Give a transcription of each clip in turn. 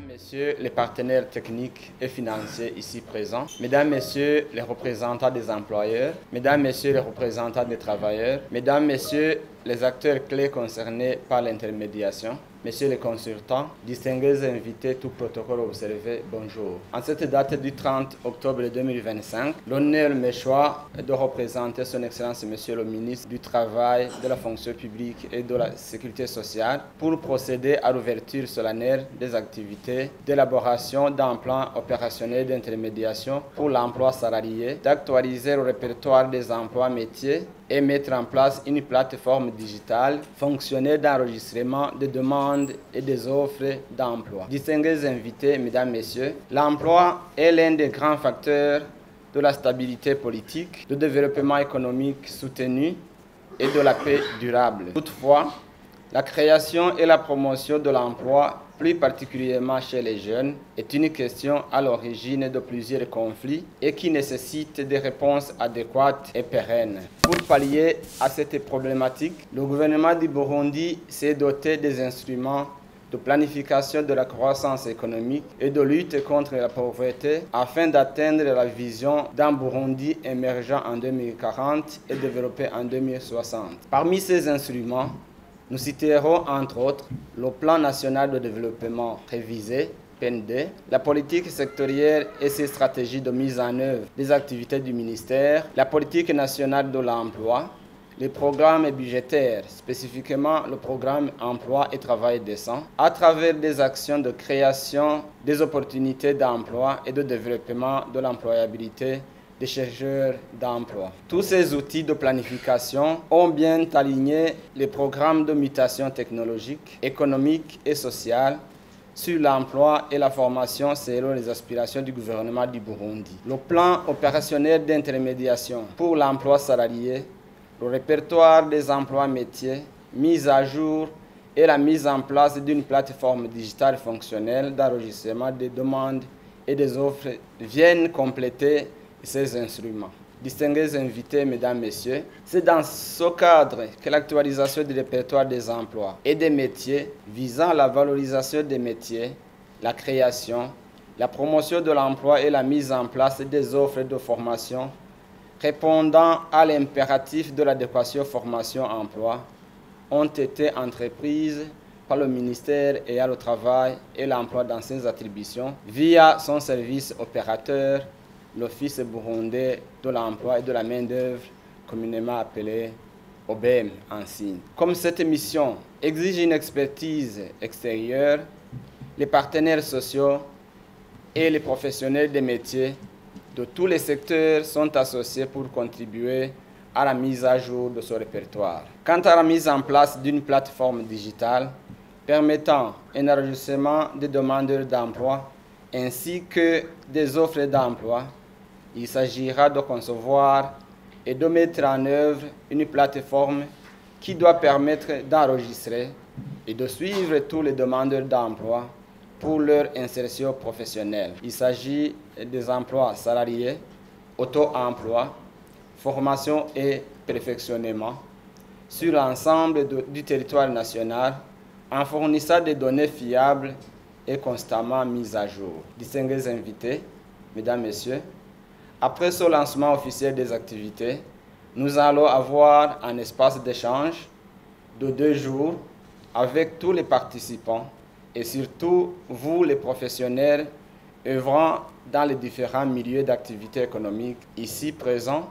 Messieurs les partenaires techniques et financiers ici présents, Mesdames, Messieurs les représentants des employeurs, Mesdames, Messieurs les représentants des travailleurs, Mesdames, Messieurs les acteurs clés concernés par l'intermédiation, Messieurs les consultants, distingués invités, tout protocole observé, bonjour. En cette date du 30 octobre 2025, l'honneur me choisit de représenter Son Excellence Monsieur le ministre du Travail, de la Fonction publique et de la Sécurité sociale pour procéder à l'ouverture solennelle des activités d'élaboration d'un plan opérationnel d'intermédiation pour l'emploi salarié, d'actualiser le répertoire des emplois métiers et mettre en place une plateforme digitale fonctionnelle d'enregistrement des demandes et des offres d'emploi. Distingués invités, Mesdames, Messieurs, l'emploi est l'un des grands facteurs de la stabilité politique, du développement économique soutenu et de la paix durable. Toutefois, la création et la promotion de l'emploi, plus particulièrement chez les jeunes, est une question à l'origine de plusieurs conflits et qui nécessite des réponses adéquates et pérennes. Pour pallier à cette problématique, le gouvernement du Burundi s'est doté des instruments de planification de la croissance économique et de lutte contre la pauvreté afin d'atteindre la vision d'un Burundi émergent en 2040 et développé en 2060. Parmi ces instruments, nous citerons entre autres le Plan national de développement révisé, PND, la politique sectorielle et ses stratégies de mise en œuvre des activités du ministère, la politique nationale de l'emploi, les programmes budgétaires, spécifiquement le programme Emploi et Travail décent, à travers des actions de création des opportunités d'emploi et de développement de l'employabilité des chercheurs d'emploi. Tous ces outils de planification ont bien aligné les programmes de mutation technologique, économique et sociale sur l'emploi et la formation selon les aspirations du gouvernement du Burundi. Le plan opérationnel d'intermédiation pour l'emploi salarié, le répertoire des emplois métiers, mise à jour et la mise en place d'une plateforme digitale fonctionnelle d'enregistrement des demandes et des offres viennent compléter ces instruments. Distingués invités, Mesdames, Messieurs, c'est dans ce cadre que l'actualisation du répertoire des emplois et des métiers visant la valorisation des métiers, la création, la promotion de l'emploi et la mise en place des offres de formation répondant à l'impératif de l'adéquation formation-emploi ont été entreprises par le ministère ayant le travail et l'emploi dans ses attributions via son service opérateur, l'Office burundais de l'emploi et de la main-d'œuvre, communément appelé OBM en signe. Comme cette mission exige une expertise extérieure, les partenaires sociaux et les professionnels des métiers de tous les secteurs sont associés pour contribuer à la mise à jour de ce répertoire. Quant à la mise en place d'une plateforme digitale permettant un enregistrement des demandeurs d'emploi ainsi que des offres d'emploi, il s'agira de concevoir et de mettre en œuvre une plateforme qui doit permettre d'enregistrer et de suivre tous les demandeurs d'emploi pour leur insertion professionnelle. Il s'agit des emplois salariés, auto-emploi, formation et perfectionnement sur l'ensemble du territoire national en fournissant des données fiables et constamment mises à jour. Distingués invités, Mesdames, Messieurs, après ce lancement officiel des activités, nous allons avoir un espace d'échange de 2 jours avec tous les participants et surtout vous les professionnels œuvrant dans les différents milieux d'activité économique ici présents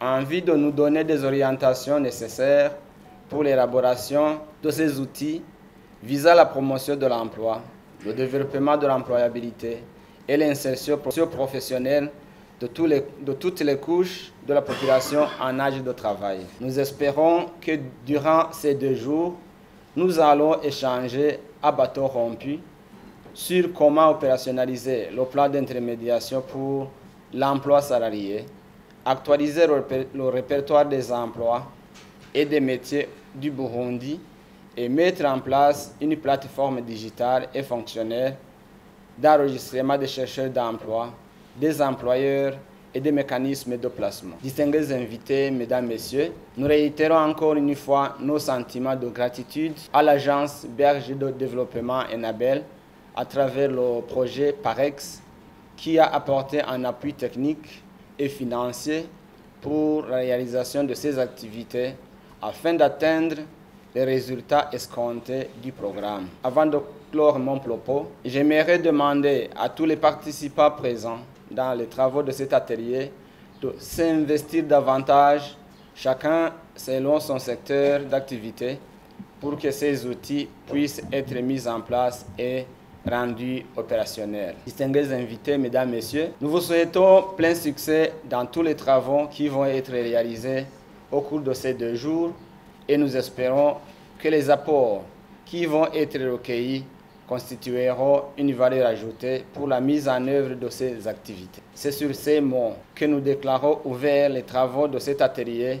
en vue de nous donner des orientations nécessaires pour l'élaboration de ces outils visant la promotion de l'emploi, le développement de l'employabilité et l'insertion professionnelle de toutes les couches de la population en âge de travail. Nous espérons que durant ces 2 jours, nous allons échanger à bateau rompu sur comment opérationnaliser le plan d'intermédiation pour l'emploi salarié, actualiser le répertoire des emplois et des métiers du Burundi et mettre en place une plateforme digitale et fonctionnelle d'enregistrement des chercheurs d'emploi, des employeurs et des mécanismes de placement. Distingués invités, mesdames, messieurs, nous réitérons encore une fois nos sentiments de gratitude à l'agence Berger de développement Enabel à travers le projet PAREX qui a apporté un appui technique et financier pour la réalisation de ces activités afin d'atteindre les résultats escomptés du programme. Avant de clore mon propos, j'aimerais demander à tous les participants présents dans les travaux de cet atelier de s'investir davantage, chacun selon son secteur d'activité, pour que ces outils puissent être mis en place et rendus opérationnels. Distingués invités, mesdames, messieurs, nous vous souhaitons plein succès dans tous les travaux qui vont être réalisés au cours de ces 2 jours et nous espérons que les apports qui vont être recueillis constitueront une valeur ajoutée pour la mise en œuvre de ces activités. C'est sur ces mots que nous déclarons ouverts les travaux de cet atelier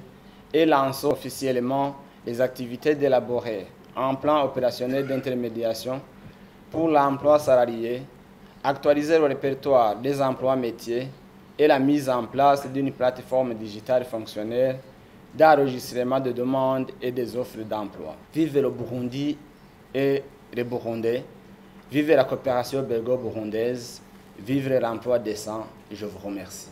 et lançons officiellement les activités d'élaborer un plan opérationnel d'intermédiation pour l'emploi salarié, actualiser le répertoire des emplois métiers et la mise en place d'une plateforme digitale fonctionnelle d'enregistrement de demandes et des offres d'emploi. Vive le Burundi et les Burundais, vive la coopération belgo-burundaise, vive l'emploi décent. Je vous remercie.